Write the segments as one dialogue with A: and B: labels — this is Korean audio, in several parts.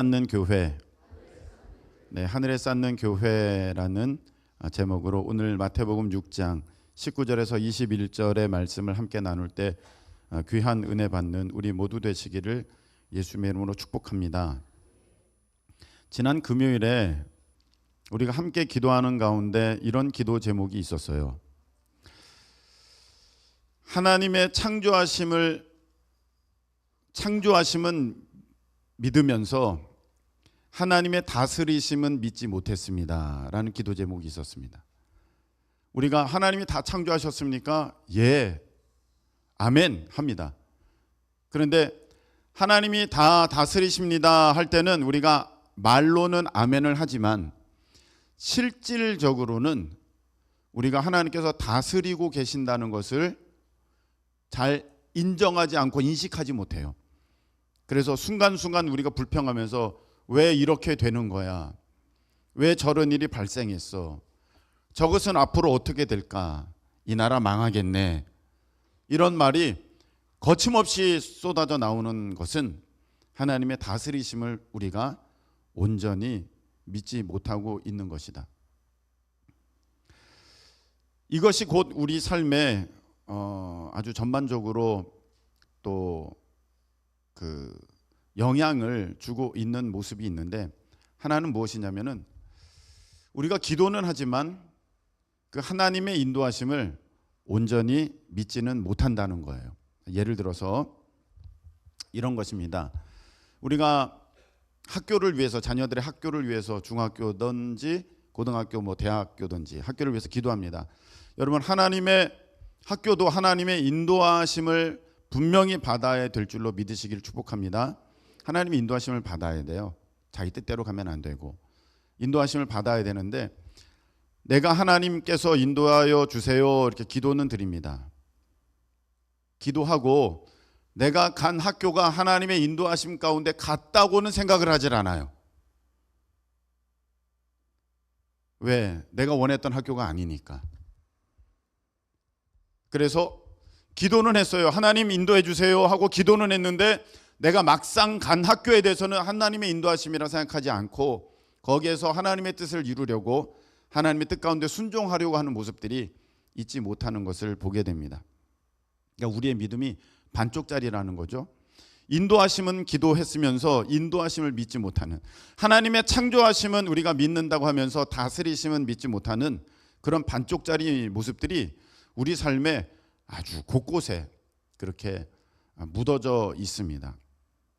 A: 쌓는 교회, 하늘에 쌓는 교회라는 제목으로 오늘 마태복음 6장 19절에서 21절의 말씀을 함께 나눌 때 귀한 은혜 받는 우리 모두 되시기를 예수님의 이름으로 축복합니다. 지난 금요일에 우리가 함께 기도하는 가운데 이런 기도 제목이 있었어요. 하나님의 창조하심은 믿으면서 하나님의 다스리심은 믿지 못했습니다 라는 기도 제목이 있었습니다. 우리가 하나님이 다 창조하셨습니까? 예, 아멘 합니다. 그런데 하나님이 다 다스리십니다 할 때는 우리가 말로는 아멘을 하지만 실질적으로는 우리가 하나님께서 다스리고 계신다는 것을 잘 인정하지 않고 인식하지 못해요. 그래서 순간순간 우리가 불평하면서 왜 이렇게 되는 거야? 왜 저런 일이 발생했어? 저것은 앞으로 어떻게 될까? 이 나라 망하겠네. 이런 말이 거침없이 쏟아져 나오는 것은 하나님의 다스리심을 우리가 온전히 믿지 못하고 있는 것이다. 이것이 곧 우리 삶에 아주 전반적으로 또 영향을 주고 있는 모습이 있는데, 하나는 무엇이냐면은 우리가 기도는 하지만 그 하나님의 인도하심을 온전히 믿지는 못한다는 거예요. 예를 들어서 이런 것입니다. 우리가 학교를 위해서, 자녀들의 학교를 위해서 중학교든지 고등학교 대학교든지 학교를 위해서 기도합니다. 여러분, 하나님의 학교도 하나님의 인도하심을 분명히 받아야 될 줄로 믿으시기를 축복합니다. 하나님의 인도하심을 받아야 돼요. 자기 뜻대로 가면 안 되고 인도하심을 받아야 되는데, 내가 하나님께서 인도하여 주세요 이렇게 기도는 드립니다. 기도하고 내가 간 학교가 하나님의 인도하심 가운데 갔다고는 생각을 하질 않아요. 왜? 내가 원했던 학교가 아니니까. 그래서 기도는 했어요. 하나님 인도해 주세요 하고 기도는 했는데 내가 막상 간 학교에 대해서는 하나님의 인도하심이라 생각하지 않고 거기에서 하나님의 뜻을 이루려고 하나님의 뜻 가운데 순종하려고 하는 모습들이 있지 못하는 것을 보게 됩니다. 그러니까 우리의 믿음이 반쪽짜리라는 거죠. 인도하심은 기도했으면서 인도하심을 믿지 못하는, 하나님의 창조하심은 우리가 믿는다고 하면서 다스리심은 믿지 못하는 그런 반쪽짜리 모습들이 우리 삶에 아주 곳곳에 그렇게 묻어져 있습니다.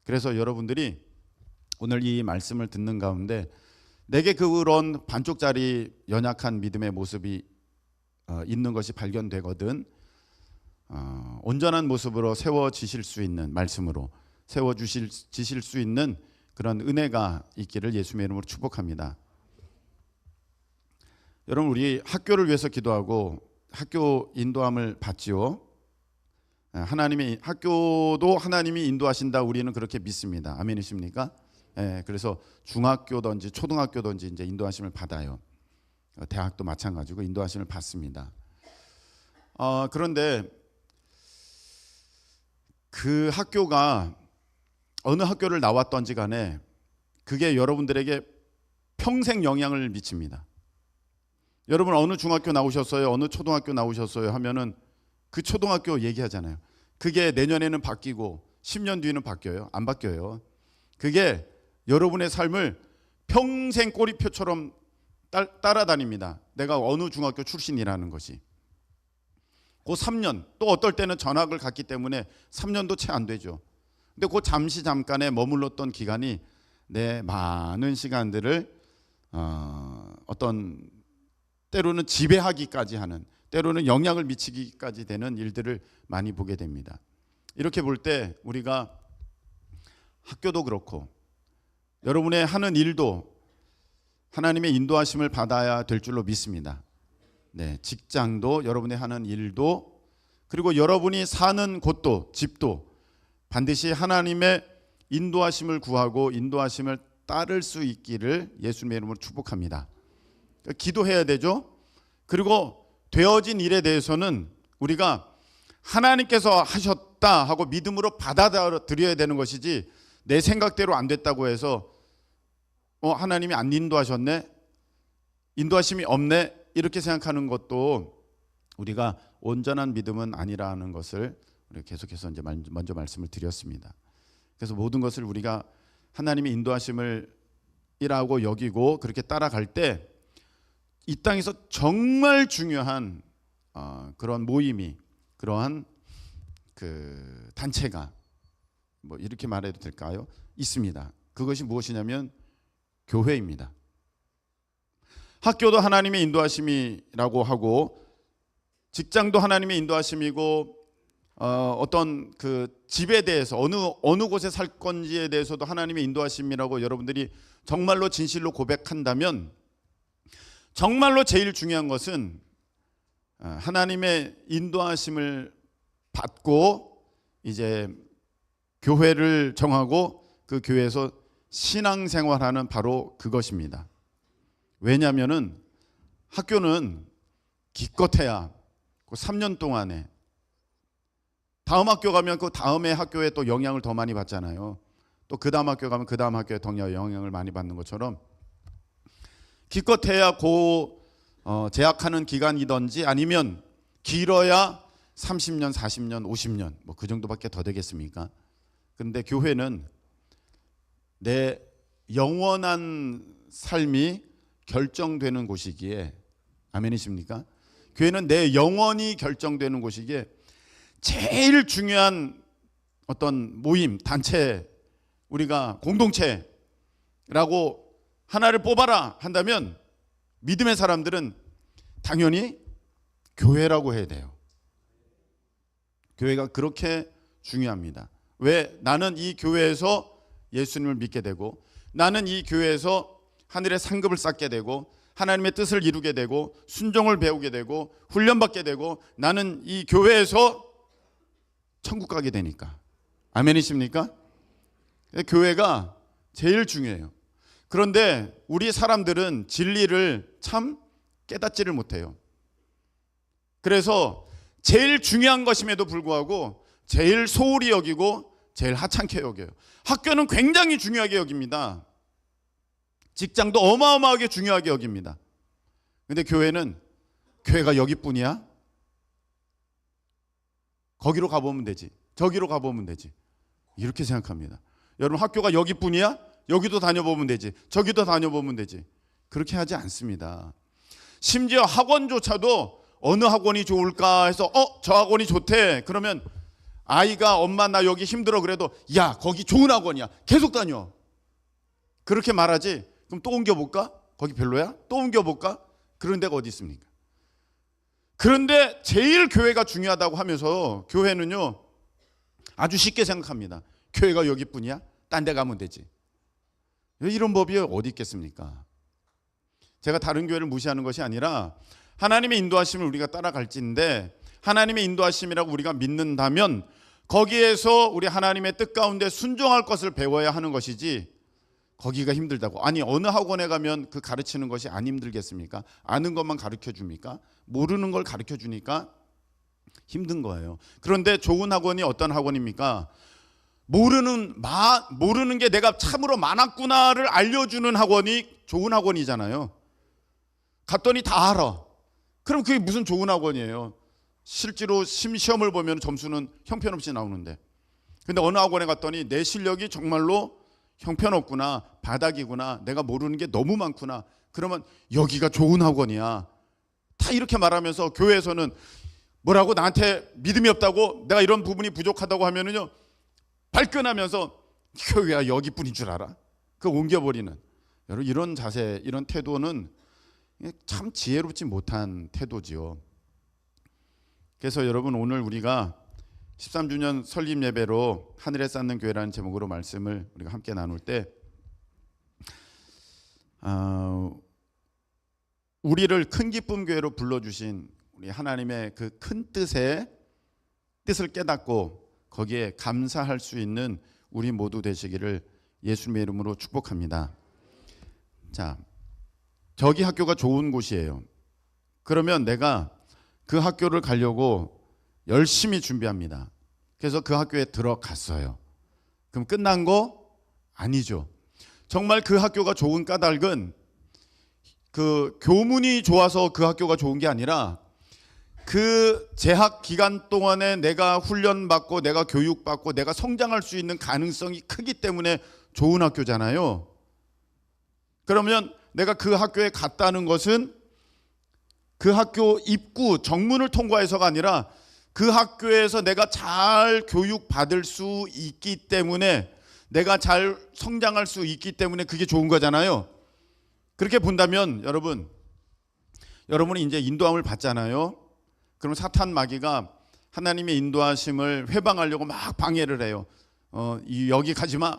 A: 그래서 여러분들이 오늘 이 말씀을 듣는 가운데 내게 그런 반쪽짜리 연약한 믿음의 모습이 있는 것이 발견되거든 온전한 모습으로 세워지실 수 있는, 말씀으로 세워지실 수 있는 그런 은혜가 있기를 예수님의 이름으로 축복합니다. 여러분, 우리 학교를 위해서 기도하고 학교 인도함을 받지요. 하나님의 학교도 하나님이 인도하신다, 우리는 그렇게 믿습니다. 아멘이십니까? 그래서 중학교든지 초등학교든지 이제 인도하심을 받아요. 대학도 마찬가지고 인도하심을 받습니다. 그런데 그 학교가 어느 학교를 나왔던지 간에 그게 여러분들에게 평생 영향을 미칩니다. 여러분 어느 중학교 나오셨어요? 어느 초등학교 나오셨어요? 하면은 그 초등학교 얘기하잖아요. 그게 내년에는 바뀌고 10년 뒤에는 바뀌어요? 안 바뀌어요. 그게 여러분의 삶을 평생 꼬리표처럼 따라다닙니다. 내가 어느 중학교 출신이라는 것이. 그 3년, 또 어떨 때는 전학을 갔기 때문에 3년도 채 안 되죠. 근데 그 잠깐에 머물렀던 기간이 내 많은 시간들을 어떤 때로는 지배하기까지 하는, 때로는 영향을 미치기까지 되는 일들을 많이 보게 됩니다. 이렇게 볼 때 우리가 학교도 그렇고 여러분의 하는 일도 하나님의 인도하심을 받아야 될 줄로 믿습니다. 직장도, 여러분의 하는 일도, 그리고 여러분이 사는 곳도, 집도 반드시 하나님의 인도하심을 구하고 인도하심을 따를 수 있기를 예수님의 이름으로 축복합니다. 기도해야 되죠. 그리고 되어진 일에 대해서는 우리가 하나님께서 하셨다 하고 믿음으로 받아들여야 되는 것이지, 내 생각대로 안 됐다고 해서 하나님이 안 인도하셨네, 인도하심이 없네, 이렇게 생각하는 것도 우리가 온전한 믿음은 아니라는 것을 우리가 계속해서 이제 먼저 말씀을 드렸습니다. 그래서 모든 것을 우리가 하나님의 인도하심을 이라고 여기고 그렇게 따라갈 때 이 땅에서 정말 중요한 그런 모임이, 그러한 그 단체가 뭐 이렇게 말해도 될까요? 있습니다. 그것이 무엇이냐면 교회입니다. 학교도 하나님의 인도하심이라고 하고, 직장도 하나님의 인도하심이고, 어떤 그 집에 대해서 어느 곳에 살 건지에 대해서도 하나님의 인도하심이라고 여러분들이 정말로 진실로 고백한다면, 정말로 제일 중요한 것은 하나님의 인도하심을 받고 이제 교회를 정하고 그 교회에서 신앙생활하는 바로 그것입니다. 왜냐하면은 학교는 기껏해야 그 3년 동안에 다음 학교 가면 그 다음에 학교에 또 영향을 더 많이 받잖아요. 또 그 다음 학교 가면 그 다음 학교에 더 영향을 많이 받는 것처럼 기껏해야 재학하는 기간이든지 아니면 길어야 30년, 40년, 50년 뭐 그 정도밖에 더 되겠습니까? 그런데 교회는 내 영원한 삶이 결정되는 곳이기에, 아멘이십니까? 교회는 내 영원이 결정되는 곳이기에 제일 중요한 어떤 모임, 단체, 우리가 공동체라고 하나를 뽑아라 한다면 믿음의 사람들은 당연히 교회라고 해야 돼요. 교회가 그렇게 중요합니다. 왜? 나는 이 교회에서 예수님을 믿게 되고, 나는 이 교회에서 하늘의 상급을 쌓게 되고, 하나님의 뜻을 이루게 되고, 순종을 배우게 되고, 훈련받게 되고, 나는 이 교회에서 천국 가게 되니까. 아멘이십니까? 교회가 제일 중요해요. 그런데 우리 사람들은 진리를 참 깨닫지를 못해요. 그래서 제일 중요한 것임에도 불구하고 제일 소홀히 여기고 제일 하찮게 여겨요. 학교는 굉장히 중요하게 여깁니다. 직장도 어마어마하게 중요하게 여깁니다. 근데 교회가 여기뿐이야? 거기로 가보면 되지, 저기로 가보면 되지, 이렇게 생각합니다. 여러분, 학교가 여기뿐이야? 여기도 다녀보면 되지, 저기도 다녀보면 되지. 그렇게 하지 않습니다. 심지어 학원조차도 어느 학원이 좋을까 해서 저 학원이 좋대. 그러면 아이가 엄마 나 여기 힘들어 그래도 야 거기 좋은 학원이야, 계속 다녀, 그렇게 말하지. 그럼 또 옮겨볼까? 거기 별로야? 또 옮겨볼까? 그런 데가 어디 있습니까? 그런데 제일 교회가 중요하다고 하면서 교회는요 아주 쉽게 생각합니다. 교회가 여기뿐이야? 딴 데 가면 되지. 이런 법이 어디 있겠습니까? 제가 다른 교회를 무시하는 것이 아니라 하나님의 인도하심을 우리가 따라갈지인데, 하나님의 인도하심이라고 우리가 믿는다면 거기에서 우리 하나님의 뜻 가운데 순종할 것을 배워야 하는 것이지, 거기가 힘들다고, 아니 어느 학원에 가면 그 가르치는 것이 안 힘들겠습니까? 아는 것만 가르쳐 줍니까? 모르는 걸 가르쳐 주니까 힘든 거예요. 그런데 좋은 학원이 어떤 학원입니까? 모르는 게 내가 참으로 많았구나를 알려주는 학원이 좋은 학원이잖아요. 갔더니 다 알아. 그럼 그게 무슨 좋은 학원이에요? 실제로 시험을 보면 점수는 형편없이 나오는데, 근데 어느 학원에 갔더니 내 실력이 정말로 형편없구나, 바닥이구나, 내가 모르는 게 너무 많구나, 그러면 여기가 좋은 학원이야. 다 이렇게 말하면서 교회에서는 뭐라고, 나한테 믿음이 없다고, 내가 이런 부분이 부족하다고 하면은요 발끈하면서 교회가 여기뿐인 줄 알아? 그거 옮겨버리는, 여러분 이런 자세, 이런 태도는 참 지혜롭지 못한 태도지요. 그래서 여러분, 오늘 우리가 13주년 설립 예배로 하늘에 쌓는 교회라는 제목으로 말씀을 우리가 함께 나눌 때 우리를 큰 기쁨 교회로 불러주신 우리 하나님의 그 큰 뜻을 깨닫고 거기에 감사할 수 있는 우리 모두 되시기를 예수님의 이름으로 축복합니다. 자, 저기 학교가 좋은 곳이에요. 그러면 내가 그 학교를 가려고 열심히 준비합니다. 그래서 그 학교에 들어갔어요. 그럼 끝난 거 아니죠. 정말 그 학교가 좋은 까닭은 그 교문이 좋아서 그 학교가 좋은 게 아니라 그 재학 기간 동안에 내가 훈련받고 내가 교육받고 내가 성장할 수 있는 가능성이 크기 때문에 좋은 학교잖아요. 그러면 내가 그 학교에 갔다는 것은 그 학교 입구 정문을 통과해서가 아니라 그 학교에서 내가 잘 교육받을 수 있기 때문에 내가 잘 성장할 수 있기 때문에 그게 좋은 거잖아요. 그렇게 본다면 여러분이 이제 인도함을 받잖아요. 그럼 사탄 마귀가 하나님의 인도하심을 회방하려고 막 방해를 해요. 여기 가지 마.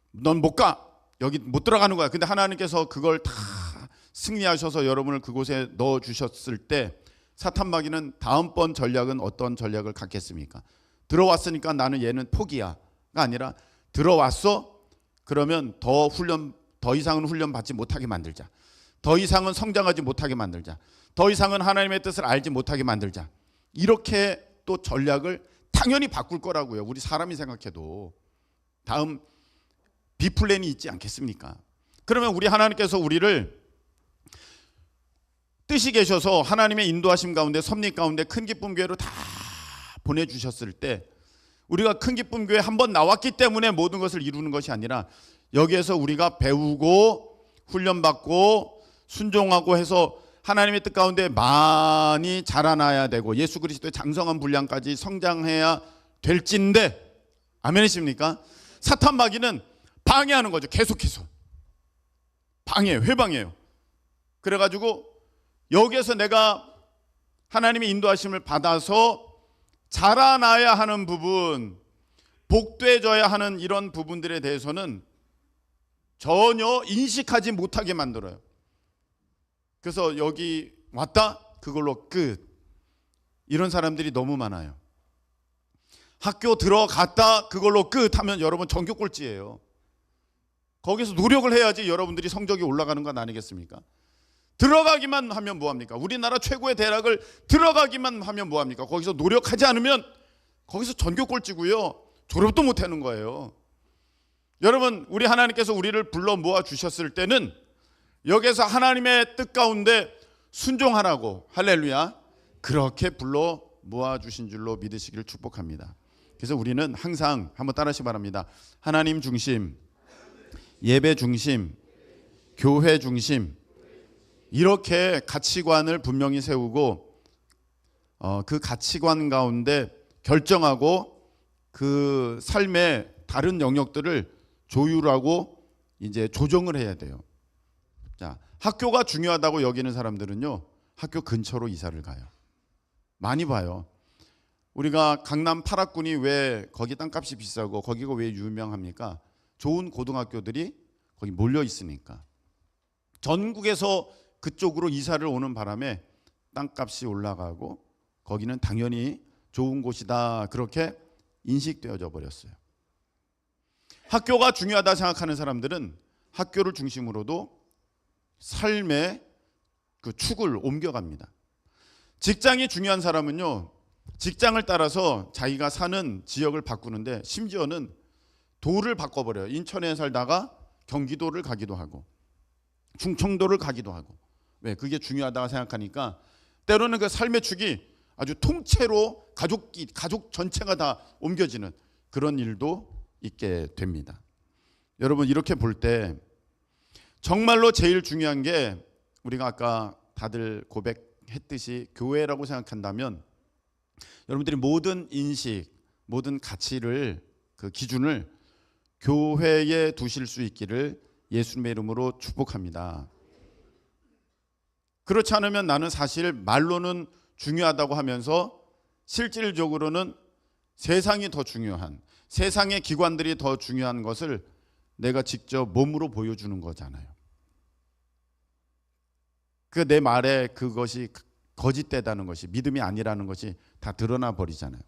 A: 넌 못 가. 여기 못 들어가는 거야. 근데 하나님께서 그걸 다 승리하셔서 여러분을 그곳에 넣어 주셨을 때 사탄 마귀는 다음번 전략은 어떤 전략을 갖겠습니까? 들어왔으니까 나는 얘는 포기야가 아니라 들어왔어? 그러면 더 이상은 훈련 받지 못하게 만들자. 더 이상은 성장하지 못하게 만들자. 더 이상은 하나님의 뜻을 알지 못하게 만들자. 이렇게 또 전략을 당연히 바꿀 거라고요. 우리 사람이 생각해도 다음 B플랜이 있지 않겠습니까? 그러면 우리 하나님께서 우리를 뜻이 계셔서 하나님의 인도하심 가운데 섭리 가운데 큰 기쁨 교회로 다 보내주셨을 때 우리가 큰 기쁨 교회 한번 나왔기 때문에 모든 것을 이루는 것이 아니라 여기에서 우리가 배우고 훈련받고 순종하고 해서 하나님의 뜻 가운데 많이 자라나야 되고 예수 그리스도의 장성한 분량까지 성장해야 될진데 아멘이십니까? 사탄 마귀는 방해하는 거죠. 계속해서 회방해요. 그래가지고 여기에서 내가 하나님의 인도하심을 받아서 자라나야 하는 부분, 복되져야 하는 이런 부분들에 대해서는 전혀 인식하지 못하게 만들어요. 그래서 여기 왔다? 그걸로 끝. 이런 사람들이 너무 많아요. 학교 들어갔다? 그걸로 끝 하면 여러분 전교 꼴찌예요. 거기서 노력을 해야지 여러분들이 성적이 올라가는 건 아니겠습니까? 들어가기만 하면 뭐합니까? 우리나라 최고의 대학을 들어가기만 하면 뭐합니까? 거기서 노력하지 않으면 거기서 전교 꼴찌고요. 졸업도 못하는 거예요. 여러분, 우리 하나님께서 우리를 불러 모아 주셨을 때는 여기서 하나님의 뜻 가운데 순종하라고, 할렐루야, 그렇게 불러 모아 주신 줄로 믿으시기를 축복합니다. 그래서 우리는 항상 한번 따라하시기 바랍니다. 하나님 중심, 예배 중심, 교회 중심, 이렇게 가치관을 분명히 세우고 그 가치관 가운데 결정하고 그 삶의 다른 영역들을 조율하고 이제 조정을 해야 돼요. 자, 학교가 중요하다고 여기는 사람들은요, 학교 근처로 이사를 가요. 많이 봐요. 우리가 강남 8학군이 왜 거기 땅값이 비싸고 거기가 왜 유명합니까? 좋은 고등학교들이 거기 몰려 있으니까. 전국에서 그쪽으로 이사를 오는 바람에 땅값이 올라가고 거기는 당연히 좋은 곳이다, 그렇게 인식되어져 버렸어요. 학교가 중요하다 생각하는 사람들은 학교를 중심으로도 삶의 그 축을 옮겨갑니다. 직장이 중요한 사람은요, 직장을 따라서 자기가 사는 지역을 바꾸는데 심지어는 도를 바꿔버려요. 인천에 살다가 경기도를 가기도 하고 충청도를 가기도 하고. 왜? 그게 중요하다고 생각하니까 때로는 그 삶의 축이 아주 통째로 가족 전체가 다 옮겨지는 그런 일도 있게 됩니다. 여러분, 이렇게 볼 때 정말로 제일 중요한 게 우리가 아까 다들 고백했듯이 교회라고 생각한다면 여러분들이 모든 인식, 모든 가치를, 그 기준을 교회에 두실 수 있기를 예수님의 이름으로 축복합니다. 그렇지 않으면 나는 사실 말로는 중요하다고 하면서 실질적으로는 세상이 더 중요한, 세상의 기관들이 더 중요한 것을 내가 직접 몸으로 보여주는 거잖아요. 그 내 말에 그것이 거짓되다는 것이, 믿음이 아니라는 것이 다 드러나 버리잖아요.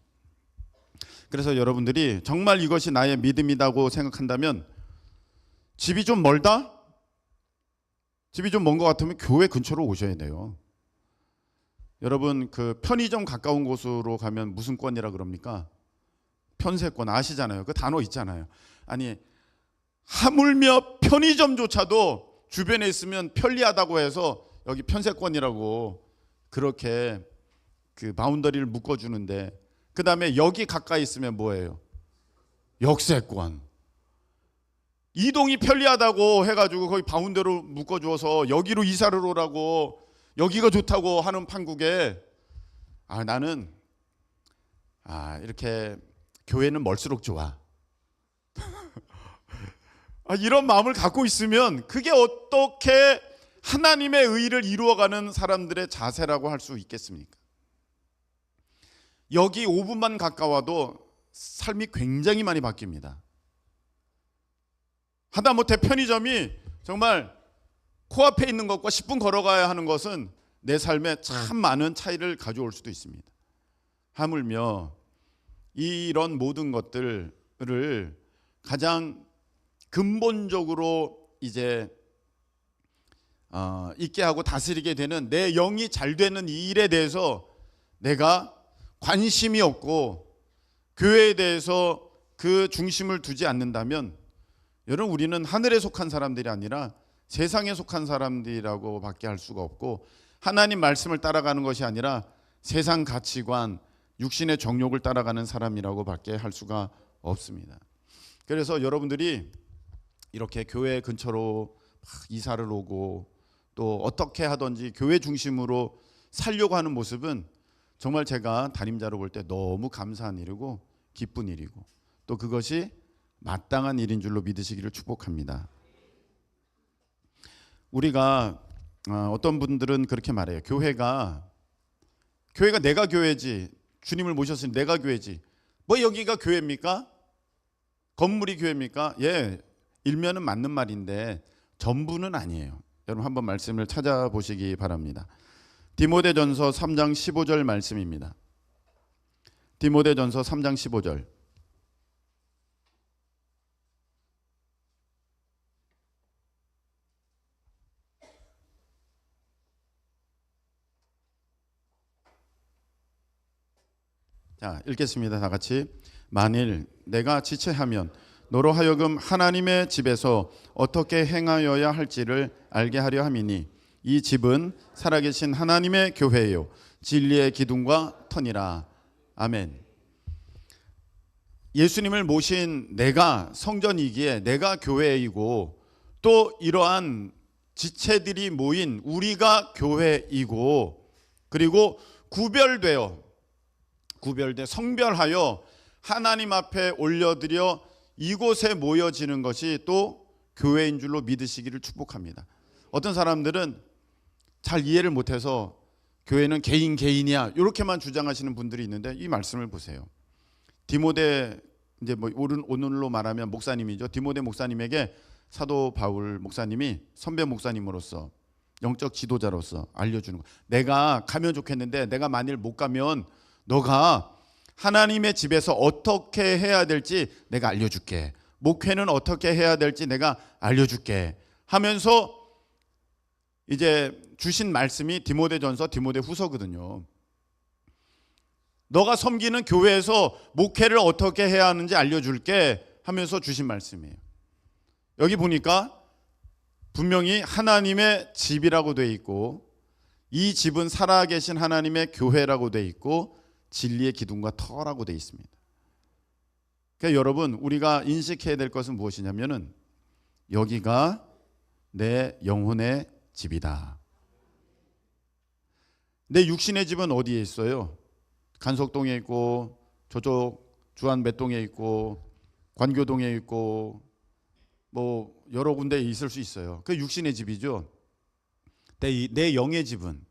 A: 그래서 여러분들이 정말 이것이 나의 믿음이라고 생각한다면 집이 좀 멀다? 집이 좀 먼 것 같으면 교회 근처로 오셔야 돼요. 여러분, 그 편의점 가까운 곳으로 가면 무슨 권이라 그럽니까? 편세권 아시잖아요. 그 단어 있잖아요. 아니, 하물며 편의점조차도 주변에 있으면 편리하다고 해서 여기 편세권이라고 그렇게 그 바운더리를 묶어주는데, 그 다음에 여기 가까이 있으면 뭐예요? 역세권. 이동이 편리하다고 해가지고 거기 바운더리로 묶어줘서 여기로 이사를 오라고, 여기가 좋다고 하는 판국에 나는 이렇게 교회는 멀수록 좋아. 이런 마음을 갖고 있으면 그게 어떻게 하나님의 의를 이루어가는 사람들의 자세라고 할 수 있겠습니까? 여기 5분만 가까워도 삶이 굉장히 많이 바뀝니다. 하다못해 편의점이 정말 코앞에 있는 것과 10분 걸어가야 하는 것은 내 삶에 참 많은 차이를 가져올 수도 있습니다. 하물며 이런 모든 것들을 가장 근본적으로 이제 있게 하고 다스리게 되는 내 영이 잘 되는 이 일에 대해서 내가 관심이 없고 교회에 대해서 그 중심을 두지 않는다면, 여러분, 우리는 하늘에 속한 사람들이 아니라 세상에 속한 사람들이라고 밖에 할 수가 없고, 하나님 말씀을 따라가는 것이 아니라 세상 가치관, 육신의 정욕을 따라가는 사람이라고 밖에 할 수가 없습니다. 그래서 여러분들이 이렇게 교회 근처로 이사를 오고 또 어떻게 하든지 교회 중심으로 살려고 하는 모습은 정말 제가 담임자로 볼 때 너무 감사한 일이고 기쁜 일이고, 또 그것이 마땅한 일인 줄로 믿으시기를 축복합니다. 우리가 어떤 분들은 그렇게 말해요. 교회가 내가 교회지, 주님을 모셨으니 내가 교회지, 뭐 여기가 교회입니까? 건물이 교회입니까? 예, 일면은 맞는 말인데 전부는 아니에요. 여러분 한번 말씀을 찾아보시기 바랍니다. 디모데전서 3장 15절 말씀입니다. 디모데전서 3장 15절. 자, 읽겠습니다. 다 같이. 만일 내가 지체하면 너로 하여금 하나님의 집에서 어떻게 행하여야 할지를 알게 하려 함이니 이 집은 살아계신 하나님의 교회요 진리의 기둥과 터니라. 아멘. 예수님을 모신 내가 성전이기에 내가 교회이고, 또 이러한 지체들이 모인 우리가 교회이고, 그리고 구별돼 성별하여 하나님 앞에 올려드려 이곳에 모여지는 것이 또 교회인 줄로 믿으시기를 축복합니다. 어떤 사람들은 잘 이해를 못해서 교회는 개인이야 이렇게만 주장하시는 분들이 있는데, 이 말씀을 보세요. 디모데, 이제 뭐 오늘로 말하면 목사님이죠. 디모데 목사님에게 사도 바울 목사님이 선배 목사님으로서 영적 지도자로서 알려주는 거. 내가 가면 좋겠는데 내가 만일 못 가면 너가 하나님의 집에서 어떻게 해야 될지 내가 알려줄게. 목회는 어떻게 해야 될지 내가 알려줄게 하면서 이제 주신 말씀이 디모데전서, 디모데후서거든요. 너가 섬기는 교회에서 목회를 어떻게 해야 하는지 알려줄게 하면서 주신 말씀이에요. 여기 보니까 분명히 하나님의 집이라고 돼 있고, 이 집은 살아계신 하나님의 교회라고 돼 있고, 진리의 기둥과 터라고 돼 있습니다. 그러니까 여러분, 우리가 인식해야 될 것은 무엇이냐면은 여기가 내 영혼의 집이다. 내 육신의 집은 어디에 있어요? 간석동에 있고, 저쪽 주안 맷동에 있고, 관교동에 있고, 뭐 여러 군데에 있을 수 있어요. 그 육신의 집이죠. 내 영의 집은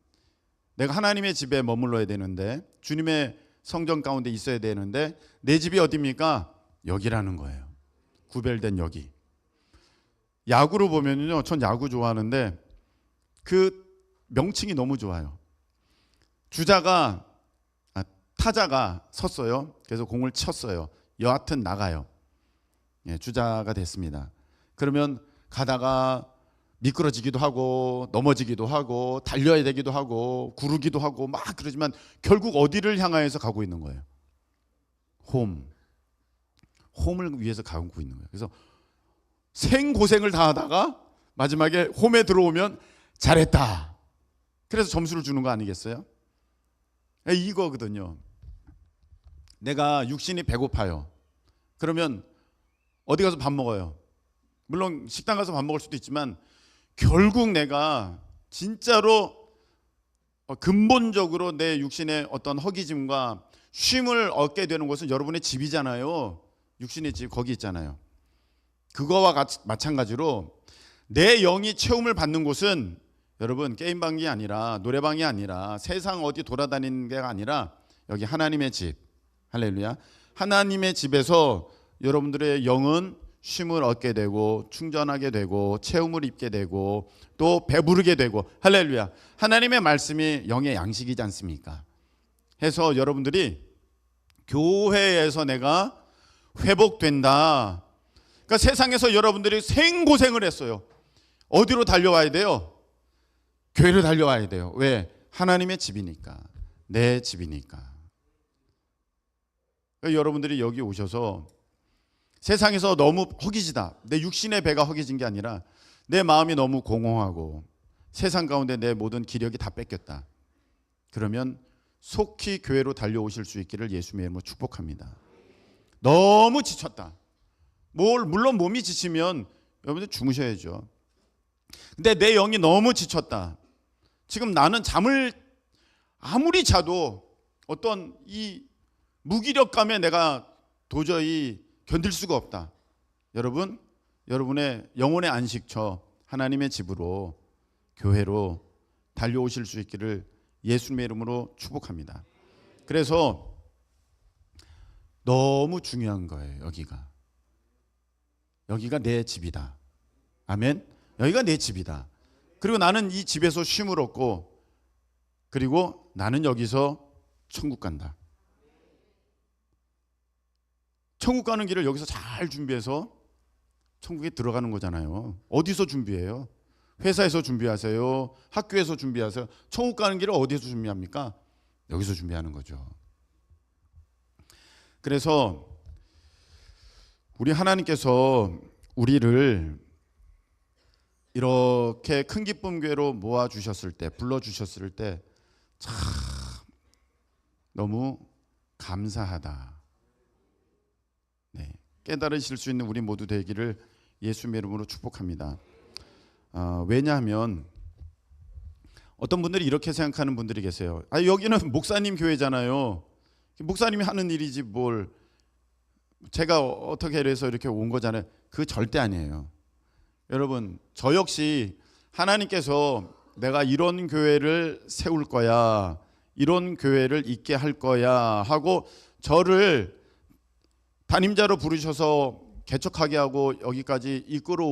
A: 내가 하나님의 집에 머물러야 되는데, 주님의 성전 가운데 있어야 되는데, 내 집이 어디입니까? 여기라는 거예요. 구별된 여기. 야구로 보면요, 전 야구 좋아하는데 그 명칭이 너무 좋아요. 타자가 섰어요. 그래서 공을 쳤어요. 여하튼 나가요. 예, 주자가 됐습니다. 그러면 가다가 미끄러지기도 하고 넘어지기도 하고 달려야 되기도 하고 구르기도 하고 막 그러지만 결국 어디를 향하여서 가고 있는 거예요? 홈을 위해서 가고 있는 거예요. 그래서 생고생을 다 하다가 마지막에 홈에 들어오면 잘했다. 그래서 점수를 주는 거 아니겠어요? 이거거든요. 내가 육신이 배고파요. 그러면 어디 가서 밥 먹어요. 물론 식당 가서 밥 먹을 수도 있지만 결국 내가 진짜로 근본적으로 내 육신의 어떤 허기짐과 쉼을 얻게 되는 곳은 여러분의 집이잖아요. 육신의 집 거기 있잖아요. 그거와 마찬가지로 내 영이 체험을 받는 곳은 여러분 게임방이 아니라 노래방이 아니라 세상 어디 돌아다니는 게 아니라 여기 하나님의 집. 할렐루야. 하나님의 집에서 여러분들의 영은 쉼을 얻게 되고 충전하게 되고 체험을 입게 되고 또 배부르게 되고 할렐루야. 하나님의 말씀이 영의 양식이지 않습니까? 해서 여러분들이 교회에서 내가 회복된다. 그러니까 세상에서 여러분들이 생고생을 했어요. 어디로 달려와야 돼요? 교회로 달려와야 돼요. 왜? 하나님의 집이니까. 내 집이니까. 그러니까 여러분들이 여기 오셔서 세상에서 너무 허기지다. 내 육신의 배가 허기진 게 아니라 내 마음이 너무 공허하고 세상 가운데 내 모든 기력이 다 뺏겼다. 그러면 속히 교회로 달려오실 수 있기를 예수님의 이름으로 축복합니다. 너무 지쳤다. 물론 몸이 지치면 여러분들 주무셔야죠. 근데 내 영이 너무 지쳤다. 지금 나는 잠을 아무리 자도 어떤 이 무기력감에 내가 도저히 견딜 수가 없다. 여러분, 여러분의 영혼의 안식처 하나님의 집으로 교회로 달려오실 수 있기를 예수님의 이름으로 축복합니다. 그래서 너무 중요한 거예요. 여기가 내 집이다. 아멘. 여기가 내 집이다. 그리고 나는 이 집에서 쉼을 얻고 그리고 나는 여기서 천국 간다. 천국 가는 길을 여기서 잘 준비해서 천국에 들어가는 거잖아요. 어디서 준비해요? 회사에서 준비하세요? 학교에서 준비하세요? 천국 가는 길을 어디서 준비합니까? 여기서 준비하는 거죠. 그래서 우리 하나님께서 우리를 이렇게 큰 기쁨 교회로 모아주셨을 때, 불러주셨을 때 참 너무 감사하다. 네, 깨달으실 수 있는 우리 모두 되기를 예수님의 이름으로 축복합니다. 왜냐하면 어떤 분들이 이렇게 생각하는 분들이 계세요. 여기는 목사님 교회잖아요. 목사님이 하는 일이지 뭘 제가 어떻게 해서 이렇게 온 거잖아요. 그 절대 아니에요. 여러분, 저 역시 하나님께서 내가 이런 교회를 세울 거야, 이런 교회를 있게 할 거야 하고 저를 담임자로 부르셔서 개척하게 하고 여기까지 이끌어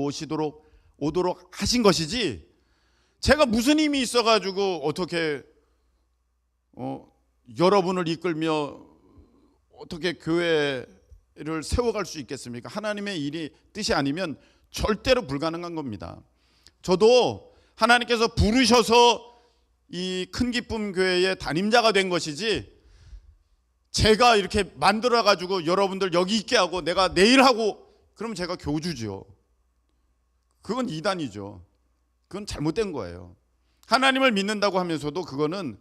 A: 오도록 하신 것이지, 제가 무슨 힘이 있어가지고 어떻게 여러분을 이끌며 어떻게 교회를 세워갈 수 있겠습니까? 하나님의 뜻이 아니면 절대로 불가능한 겁니다. 저도 하나님께서 부르셔서 이 큰 기쁨 교회의 담임자가 된 것이지, 제가 이렇게 만들어 가지고 여러분들 여기 있게 하고 내가 내일 하고 그러면 제가 교주죠. 그건 이단이죠. 그건 잘못된 거예요. 하나님을 믿는다고 하면서도 그건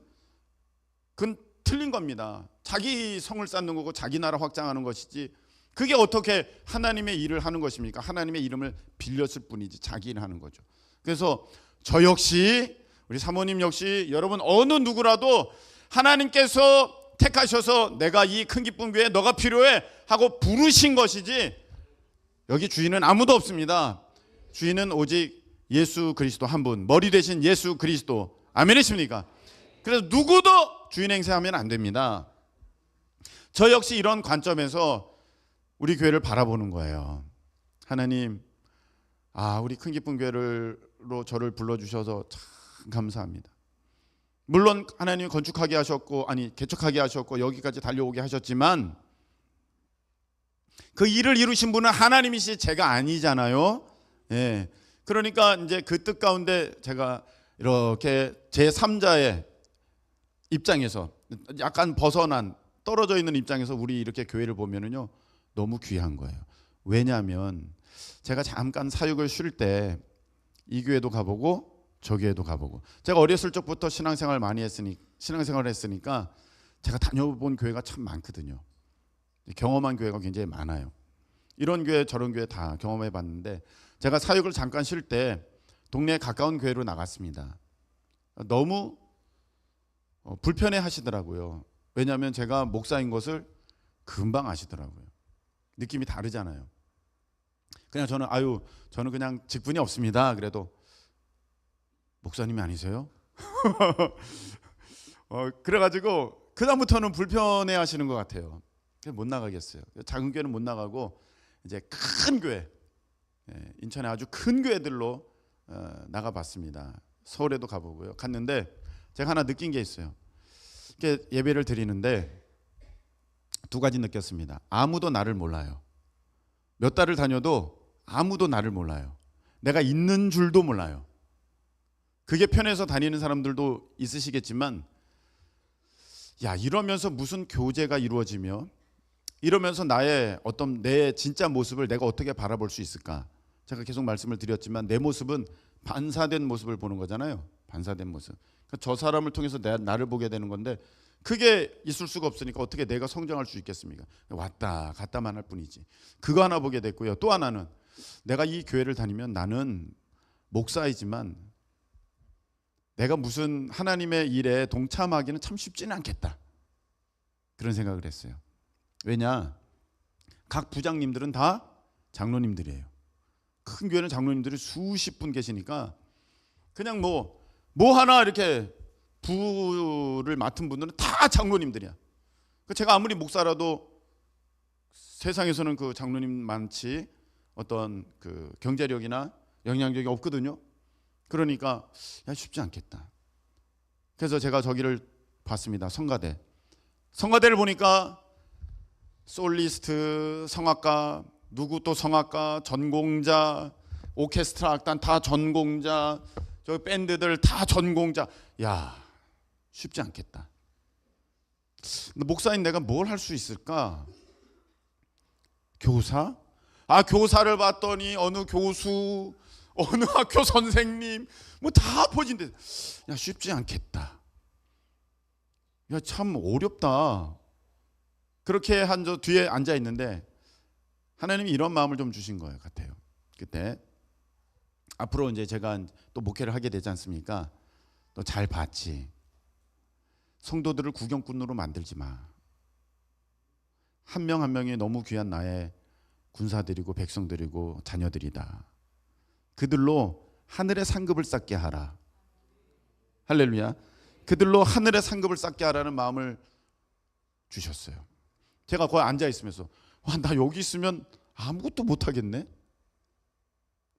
A: 틀린 겁니다. 자기 성을 쌓는 거고 자기 나라 확장하는 것이지, 그게 어떻게 하나님의 일을 하는 것입니까? 하나님의 이름을 빌렸을 뿐이지 자기 일을 하는 거죠. 그래서 저 역시, 우리 사모님 역시, 여러분 어느 누구라도 하나님께서 택하셔서 내가 이 큰 기쁨 교회에 너가 필요해 하고 부르신 것이지, 여기 주인은 아무도 없습니다. 주인은 오직 예수 그리스도 한 분, 머리 되신 예수 그리스도. 아멘이십니까? 그래서 누구도 주인 행세하면 안 됩니다. 저 역시 이런 관점에서 우리 교회를 바라보는 거예요. 하나님, 우리 큰 기쁨 교회로 저를 불러주셔서 참 감사합니다. 물론 하나님이 건축하게 하셨고, 개척하게 하셨고 여기까지 달려오게 하셨지만 그 일을 이루신 분은 하나님이시, 제가 아니잖아요. 예. 그러니까 이제 그 뜻 가운데 제가 이렇게 제3자의 입장에서 약간 벗어난, 떨어져 있는 입장에서 우리 이렇게 교회를 보면은요 너무 귀한 거예요. 왜냐하면 제가 잠깐 사역을 쉴 때 이 교회도 가보고 저 교회도 가보고, 제가 어렸을 적부터 신앙생활을 했으니까 제가 다녀본 교회가 참 많거든요. 경험한 교회가 굉장히 많아요. 이런 교회 저런 교회 다 경험해 봤는데, 제가 사역을 잠깐 쉴 때 동네에 가까운 교회로 나갔습니다. 너무 불편해 하시더라고요. 왜냐하면 제가 목사인 것을 금방 아시더라고요. 느낌이 다르잖아요. 그냥 저는 그냥 직분이 없습니다. 그래도 목사님이 아니세요? 그래가지고 그다음부터는 불편해 하시는 것 같아요. 못 나가겠어요. 작은 교회는 못 나가고 이제 큰 교회, 인천에 아주 큰 교회들로 나가봤습니다. 서울에도 가보고요. 갔는데 제가 하나 느낀 게 있어요. 이렇게 예배를 드리는데 두 가지 느꼈습니다. 아무도 나를 몰라요. 몇 달을 다녀도 아무도 나를 몰라요. 내가 있는 줄도 몰라요. 그게 편해서 다니는 사람들도 있으시겠지만, 야, 이러면서 무슨 교제가 이루어지며, 이러면서 내 진짜 모습을 내가 어떻게 바라볼 수 있을까? 제가 계속 말씀을 드렸지만 내 모습은 반사된 모습을 보는 거잖아요. 반사된 모습. 그러니까 저 사람을 통해서 나를 보게 되는 건데, 그게 있을 수가 없으니까 어떻게 내가 성장할 수 있겠습니까? 왔다 갔다만 할 뿐이지. 그거 하나 보게 됐고요. 또 하나는, 내가 이 교회를 다니면 나는 목사이지만 내가 무슨 하나님의 일에 동참하기는 참 쉽지는 않겠다. 그런 생각을 했어요. 왜냐? 각 부장님들은 다 장로님들이에요. 큰 교회는 장로님들이 수십 분 계시니까 그냥 뭐 하나 이렇게 부를 맡은 분들은 다 장로님들이야. 제가 아무리 목사라도 세상에서는 그 장로님만치 어떤 그 경제력이나 영향력이 없거든요. 그러니까 쉽지 않겠다. 그래서 제가 저기를 봤습니다. 성가대를 보니까 솔리스트, 성악가, 누구 또 성악가, 전공자, 오케스트라 악단 다 전공자, 저 밴드들 다 전공자. 야, 쉽지 않겠다. 목사인 내가 뭘 할 수 있을까? 교사? 교사를 봤더니 어느 교수, 어느 학교 선생님 뭐 다 포진돼. 야, 쉽지 않겠다. 야, 참 어렵다. 그렇게 한 저 뒤에 앉아 있는데 하나님이 이런 마음을 좀 주신 거예요, 같아요. 그때 앞으로 이제 제가 또 목회를 하게 되지 않습니까? 너 잘 봤지? 성도들을 구경꾼으로 만들지 마. 한 명 한 명이 너무 귀한 나의 군사들이고 백성들이고 자녀들이다. 그들로 하늘의 상급을 쌓게 하라. 할렐루야. 그들로 하늘의 상급을 쌓게 하라는 마음을 주셨어요. 제가 거기 앉아 있으면서 나 여기 있으면 아무것도 못 하겠네.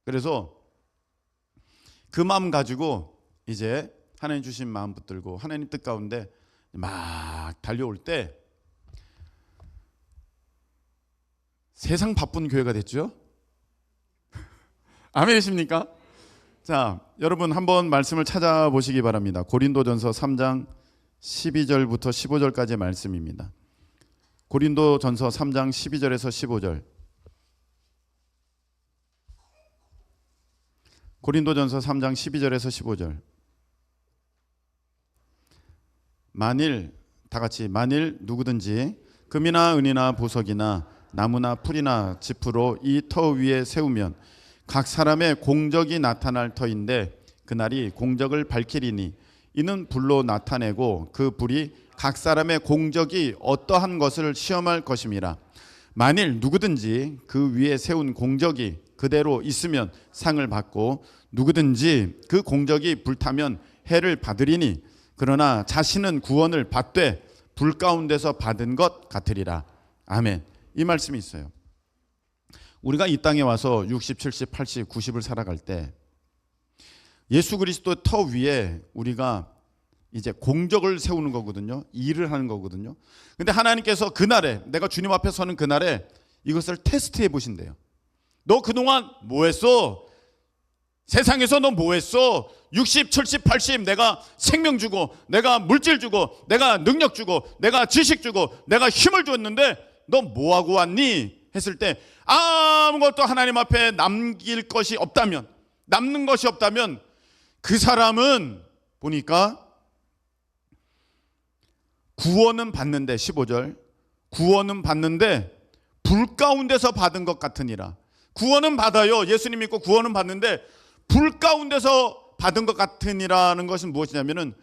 A: 그래서 그 마음 가지고 이제 하나님 주신 마음 붙들고 하나님 뜻 가운데 막 달려올 때 세상 바쁜 교회가 됐죠. 아멘이십니까? 자, 여러분 한번 말씀을 찾아보시기 바랍니다. 고린도전서 3장 12절부터 15절까지의 말씀입니다. 고린도전서 3장 12절에서 15절. 고린도전서 3장 12절에서 15절. 만일 누구든지 금이나 은이나 보석이나 나무나 풀이나 지푸로 이 터 위에 세우면 각 사람의 공적이 나타날 터인데 그날이 공적을 밝히리니 이는 불로 나타내고 그 불이 각 사람의 공적이 어떠한 것을 시험할 것임이라. 만일 누구든지 그 위에 세운 공적이 그대로 있으면 상을 받고 누구든지 그 공적이 불타면 해를 받으리니 그러나 자신은 구원을 받되 불 가운데서 받은 것 같으리라. 아멘. 이 말씀이 있어요. 우리가 이 땅에 와서 60, 70, 80, 90을 살아갈 때 예수 그리스도 터 위에 우리가 이제 공적을 세우는 거거든요. 일을 하는 거거든요. 근데 하나님께서 그날에, 내가 주님 앞에 서는 그날에 이것을 테스트해 보신대요. 너 그동안 뭐 했어? 세상에서 너 뭐 했어? 60, 70, 80 내가 생명 주고 내가 물질 주고 내가 능력 주고 내가 지식 주고 내가 힘을 줬는데 너 뭐 하고 왔니? 했을 때 아무것도 하나님 앞에 남는 것이 없다면 그 사람은 보니까 구원은 받는데 15절 구원은 받는데 불 가운데서 받은 것 같으니라. 구원은 받아요. 예수님 믿고 구원은 받는데 불 가운데서 받은 것 같으니라는 것은 무엇이냐면은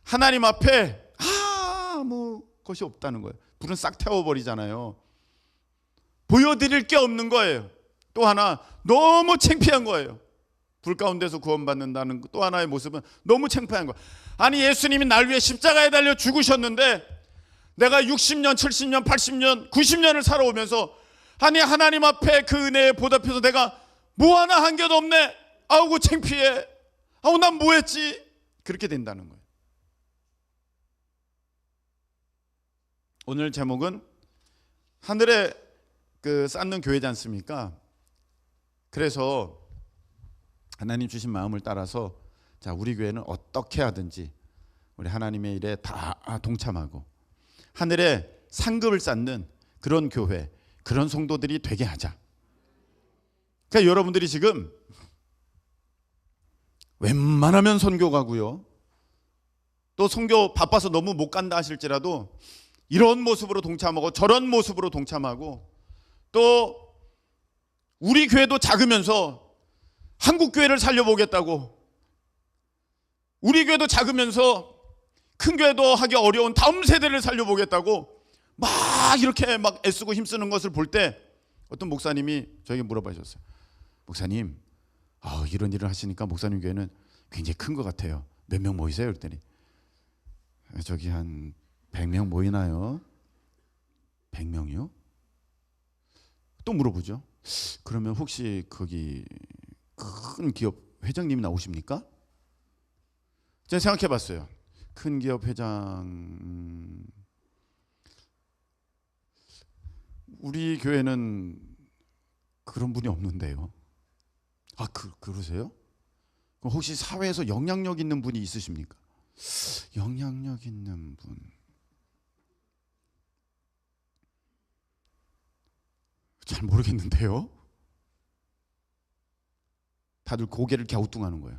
A: 하나님 앞에 아무 것이 없다는 거예요. 불은 싹 태워버리잖아요. 보여드릴 게 없는 거예요. 또 하나 너무 창피한 거예요. 불 가운데서 구원받는다는 또 하나의 모습은 너무 창피한 거예요. 아니 예수님이 날 위해 십자가에 달려 죽으셨는데 내가 60년, 70년, 80년, 90년을 살아오면서 아니 하나님 앞에 그 은혜에 보답해서 내가 뭐 하나 한 게도 없네. 아우고 창피해. 아우 난 뭐 했지? 그렇게 된다는 거예요. 오늘 제목은 하늘에 쌓는 교회지 않습니까? 그래서 하나님 주신 마음을 따라서 자 우리 교회는 어떻게 하든지 우리 하나님의 일에 다 동참하고 하늘에 상급을 쌓는 그런 교회, 그런 성도들이 되게 하자. 그러니까 여러분들이 지금 웬만하면 선교 가고요. 또 선교 바빠서 너무 못 간다 하실지라도 이런 모습으로 동참하고 저런 모습으로 동참하고 또 우리 교회도 작으면서 한국 교회를 살려보겠다고 우리 교회도 작으면서 큰 교회도 하기 어려운 다음 세대를 살려보겠다고 막 이렇게 막 애쓰고 힘쓰는 것을 볼 때 어떤 목사님이 저에게 물어보셨어요. 목사님, 이런 일을 하시니까 목사님 교회는 굉장히 큰 것 같아요. 몇 명 모이세요? 그랬더니 저기 한 100명 모이나요? 100명이요? 또 물어보죠. 그러면 혹시 거기 큰 기업 회장님이 나오십니까? 제가 생각해 봤어요. 큰 기업 회장 우리 교회는 그런 분이 없는데요. 그러세요? 그럼 혹시 사회에서 영향력 있는 분이 있으십니까? 영향력 있는 분 잘 모르겠는데요. 다들 고개를 갸우뚱하는 거예요.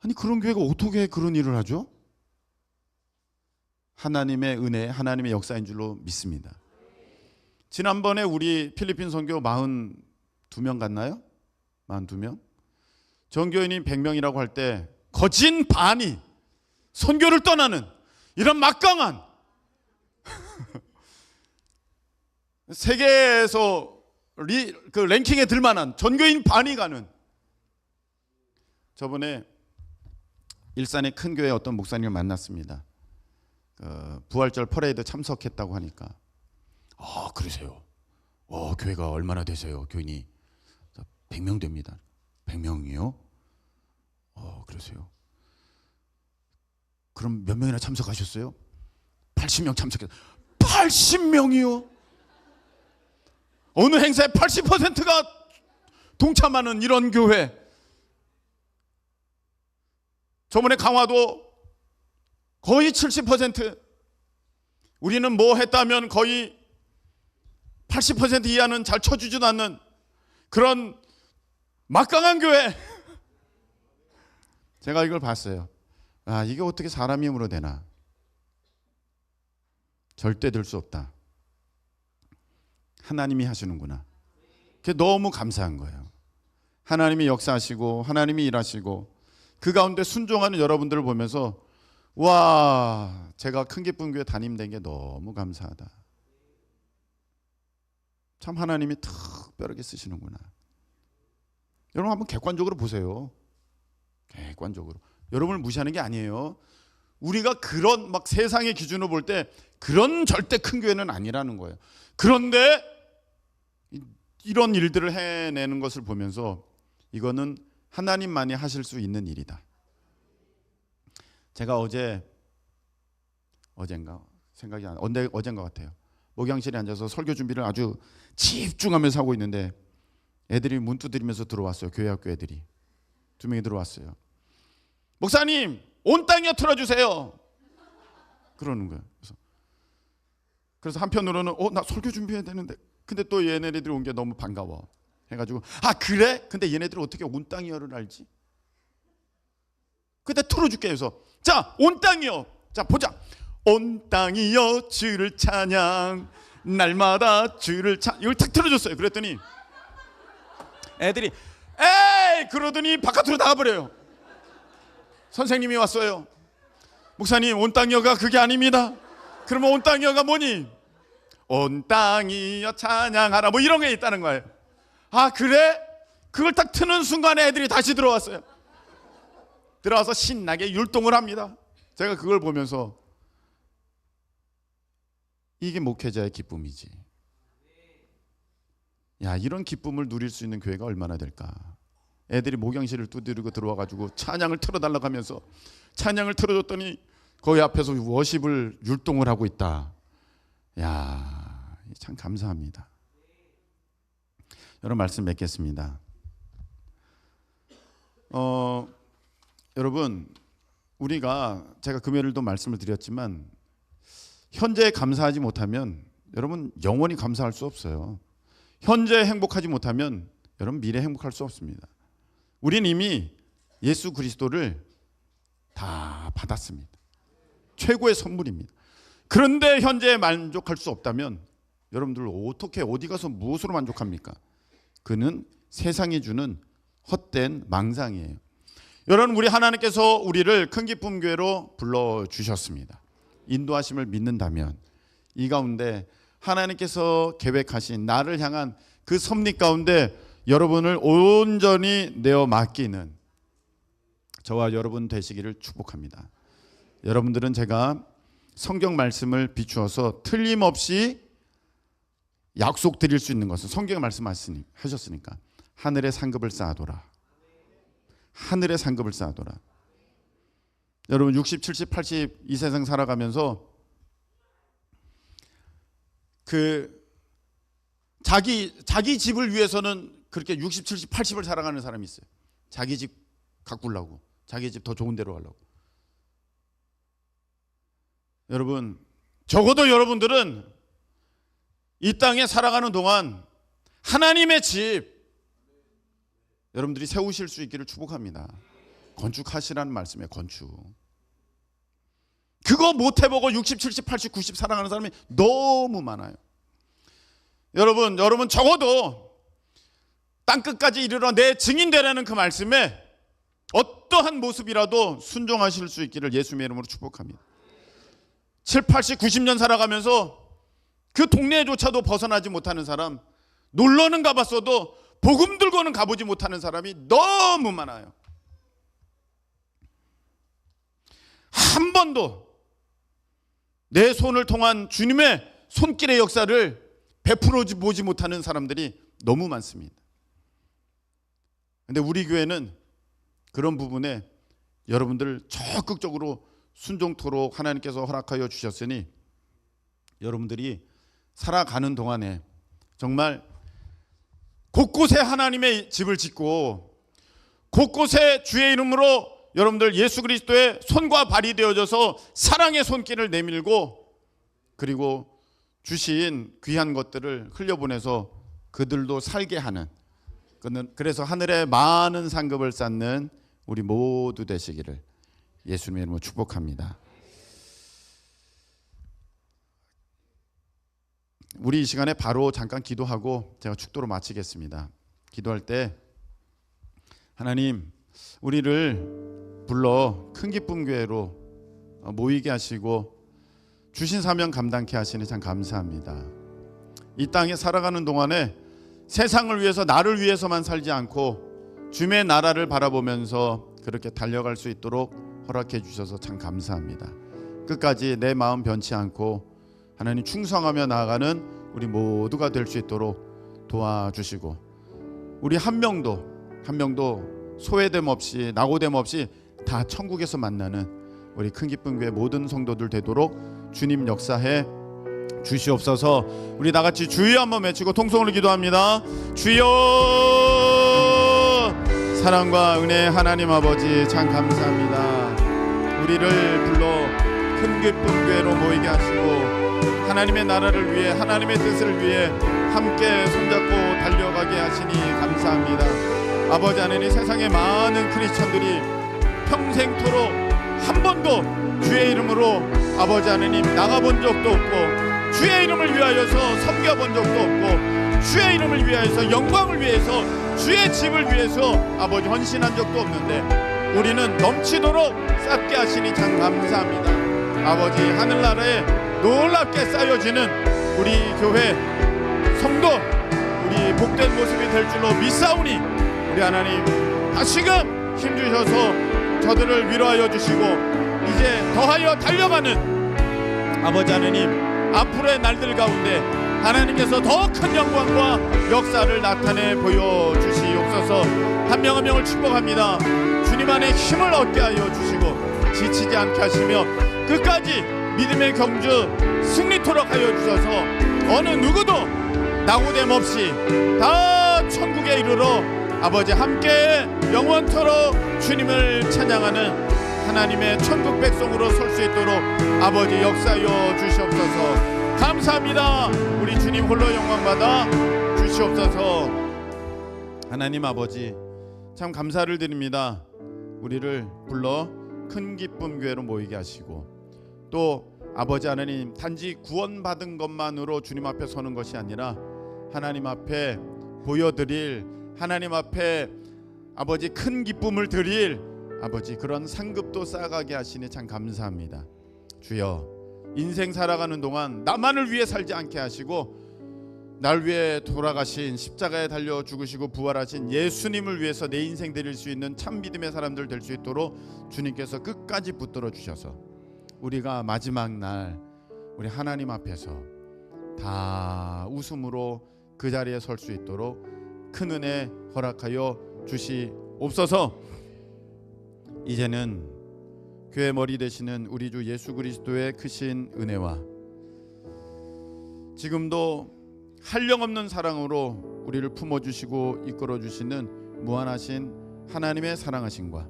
A: 아니 그런 교회가 어떻게 그런 일을 하죠? 하나님의 은혜, 하나님의 역사인 줄로 믿습니다. 지난번에 우리 필리핀 선교 42명 갔나요? 42명? 전교인이 100명이라고 할 때 거진 반이 선교를 떠나는 이런 막강한 세계에서 랭킹에 들만한 전교인 반이 가는. 저번에 일산의 큰 교회 어떤 목사님을 만났습니다. 부활절 퍼레이드 참석했다고 하니까 그러세요. 교회가 얼마나 되세요? 교인이 100명 됩니다. 100명이요? 그러세요. 그럼 몇 명이나 참석하셨어요? 80명 참석했어요. 80명이요? 어느 행사에 80%가 동참하는 이런 교회. 저번에 강화도 거의 70%. 우리는 뭐 했다면 거의 80% 이하는 잘 쳐주지도 않는 그런 막강한 교회. 제가 이걸 봤어요. 이게 어떻게 사람의 힘으로 되나? 절대 될 수 없다. 하나님이 하시는구나. 그게 너무 감사한 거예요. 하나님이 역사하시고 하나님이 일하시고 그 가운데 순종하는 여러분들을 보면서 와, 제가 큰 기쁜 교회 담임된 게 너무 감사하다. 참 하나님이 특별하게 쓰시는구나. 여러분 한번 객관적으로 보세요. 객관적으로. 여러분을 무시하는 게 아니에요. 우리가 그런 막 세상의 기준으로 볼 때 그런 절대 큰 교회는 아니라는 거예요. 그런데 이런 일들을 해내는 것을 보면서 이거는 하나님만이 하실 수 있는 일이다. 제가 어젠가 생각이 안 나요. 어젠가 같아요. 목양실에 앉아서 설교 준비를 아주 집중하면서 하고 있는데 애들이 문 두드리면서 들어왔어요. 교회 학교 애들이 2명이 들어왔어요. 목사님, 온 땅이여 틀어주세요. 그러는 거예요. 그래서 한편으로는 나 설교 준비해야 되는데 근데 또 얘네들이 온 게 너무 반가워 해가지고 아 그래? 근데 얘네들이 어떻게 온 땅이여를 알지? 그때 틀어줄게 해서 자 온 땅이여 자 보자 온 땅이여 주를 찬양 날마다 주를 찬 이걸 탁 틀어줬어요. 그랬더니 애들이 에이 그러더니 바깥으로 나가버려요. 선생님이 왔어요. 목사님 온 땅이여가 그게 아닙니다. 그러면 온 땅이여가 뭐니? 온 땅이여 찬양하라 뭐 이런 게 있다는 거예요. 아 그래? 그걸 딱 트는 순간에 애들이 다시 들어왔어요. 들어와서 신나게 율동을 합니다. 제가 그걸 보면서 이게 목회자의 기쁨이지. 야 이런 기쁨을 누릴 수 있는 교회가 얼마나 될까. 애들이 목양실을 두드리고 들어와가지고 찬양을 틀어달라고 하면서 찬양을 틀어줬더니 거기 앞에서 워십을 율동을 하고 있다. 야, 참 감사합니다. 여러분 말씀 맺겠습니다. 여러분 우리가 제가 금요일도 말씀을 드렸지만 현재에 감사하지 못하면 여러분 영원히 감사할 수 없어요. 현재에 행복하지 못하면 여러분 미래에 행복할 수 없습니다. 우리는 이미 예수 그리스도를 다 받았습니다. 최고의 선물입니다. 그런데 현재에 만족할 수 없다면 여러분들 어떻게 어디 가서 무엇으로 만족합니까? 그는 세상이 주는 헛된 망상이에요. 여러분 우리 하나님께서 우리를 큰 기쁨 교회로 불러주셨습니다. 인도하심을 믿는다면 이 가운데 하나님께서 계획하신 나를 향한 그 섭리 가운데 여러분을 온전히 내어 맡기는 저와 여러분 되시기를 축복합니다. 여러분들은 제가 성경 말씀을 비추어서 틀림없이 약속 드릴 수 있는 것은 성경 말씀하셨으니까 하늘의 상급을 쌓아둬라. 하늘의 상급을 쌓아둬라. 여러분 60, 70, 80 이 세상 살아가면서 자기 집을 위해서는 그렇게 60, 70, 80을 살아가는 사람이 있어요. 자기 집 가꾸려고, 자기 집 더 좋은 데로 가려고. 여러분 적어도 여러분들은 이 땅에 살아가는 동안 하나님의 집 여러분들이 세우실 수 있기를 축복합니다. 건축하시라는 말씀이에요. 건축. 그거 못 해보고 60, 70, 80, 90 살아가는 사람이 너무 많아요. 여러분 적어도 땅끝까지 이르러 내 증인 되라는 그 말씀에 어떠한 모습이라도 순종하실 수 있기를 예수님의 이름으로 축복합니다. 7, 80, 90년 살아가면서 그 동네조차도 벗어나지 못하는 사람, 놀러는 가봤어도 복음 들고는 가보지 못하는 사람이 너무 많아요. 한 번도 내 손을 통한 주님의 손길의 역사를 베풀어 보지 못하는 사람들이 너무 많습니다. 그런데 우리 교회는 그런 부분에 여러분들 적극적으로 순종토록 하나님께서 허락하여 주셨으니 여러분들이 살아가는 동안에 정말 곳곳에 하나님의 집을 짓고 곳곳에 주의 이름으로 여러분들 예수 그리스도의 손과 발이 되어져서 사랑의 손길을 내밀고 그리고 주신 귀한 것들을 흘려보내서 그들도 살게 하는, 그래서 하늘에 많은 상급을 쌓는 우리 모두 되시기를 예수님의 이름으로 축복합니다. 우리 이 시간에 바로 잠깐 기도하고 제가 축도로 마치겠습니다. 기도할 때 하나님 우리를 불러 큰 기쁨 교회로 모이게 하시고 주신 사명 감당케 하시니 참 감사합니다. 이 땅에 살아가는 동안에 세상을 위해서 나를 위해서만 살지 않고 주님의 나라를 바라보면서 그렇게 달려갈 수 있도록 허락해 주셔서 참 감사합니다. 끝까지 내 마음 변치 않고 하나님 충성하며 나아가는 우리 모두가 될 수 있도록 도와주시고 우리 한 명도 소외됨 없이 낙오됨 없이 다 천국에서 만나는 우리 큰 기쁨 교회 모든 성도들 되도록 주님 역사해 주시옵소서. 우리 다 같이 주여 한번 외치고 통성으로 기도합니다. 주여. 사랑과 은혜 하나님 아버지 참 감사합니다. 우리를 불러 큰 기쁨 교회로 모이게 하시고 하나님의 나라를 위해, 하나님의 뜻을 위해 함께 손잡고 달려가게 하시니 감사합니다. 아버지 하나님, 세상의 많은 크리스천들이 평생토록 한 번도 주의 이름으로 아버지 하나님 나가본 적도 없고, 주의 이름을 위하여서 섬겨본 적도 없고, 주의 이름을 위하여서, 영광을 위해서, 주의 집을 위해서 아버지 헌신한 적도 없는데 우리는 넘치도록 쌓게 하시니 참 감사합니다. 아버지, 하늘나라에 놀랍게 쌓여지는 우리 교회 성도, 우리 복된 모습이 될 줄로 믿사오니 우리 하나님 다시금 힘주셔서 저들을 위로하여 주시고 이제 더하여 달려가는 아버지 하나님 앞으로의 날들 가운데 하나님께서 더 큰 영광과 역사를 나타내 보여주시옵소서. 한 명 한 명을 축복합니다. 주님 안에 힘을 얻게 하여 주시고 지치지 않게 하시며 끝까지 믿음의 경주 승리토록 하여 주셔서 어느 누구도 나고됨 없이 다 천국에 이르러 아버지 함께 영원토록 주님을 찬양하는 하나님의 천국 백성으로 설 수 있도록 아버지 역사하여 주시옵소서. 감사합니다. 우리 주님 홀로 영광받아 주시옵소서. 하나님 아버지, 참 감사를 드립니다. 우리를 불러 큰 기쁨 교회로 모이게 하시고, 또 아버지 하나님 단지 구원받은 것만으로 주님 앞에 서는 것이 아니라 하나님 앞에 보여드릴, 하나님 앞에 아버지 큰 기쁨을 드릴 아버지 그런 상급도 쌓아가게 하시니 참 감사합니다. 주여, 인생 살아가는 동안 나만을 위해 살지 않게 하시고 날 위해 돌아가신, 십자가에 달려 죽으시고 부활하신 예수님을 위해서 내 인생 드릴 수 있는 참 믿음의 사람들 될 수 있도록 주님께서 끝까지 붙들어 주셔서 우리가 마지막 날 우리 하나님 앞에서 다 웃음으로 그 자리에 설 수 있도록 큰 은혜 허락하여 주시옵소서. 이제는 교회 머리 되시는 우리 주 예수 그리스도의 크신 은혜와 지금도 한량없는 사랑으로 우리를 품어주시고 이끌어주시는 무한하신 하나님의 사랑하심과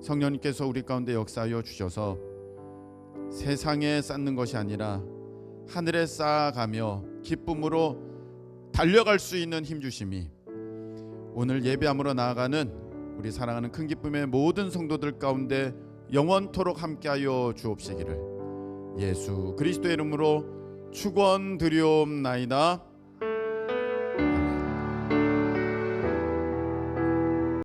A: 성령님께서 우리 가운데 역사하여 주셔서 세상에 쌓는 것이 아니라 하늘에 쌓아가며 기쁨으로 달려갈 수 있는 힘주심이 오늘 예배함으로 나아가는 우리 사랑하는 큰 기쁨의 모든 성도들 가운데 영원토록 함께하여 주옵시기를 예수 그리스도의 이름으로 축원드리옵나이다.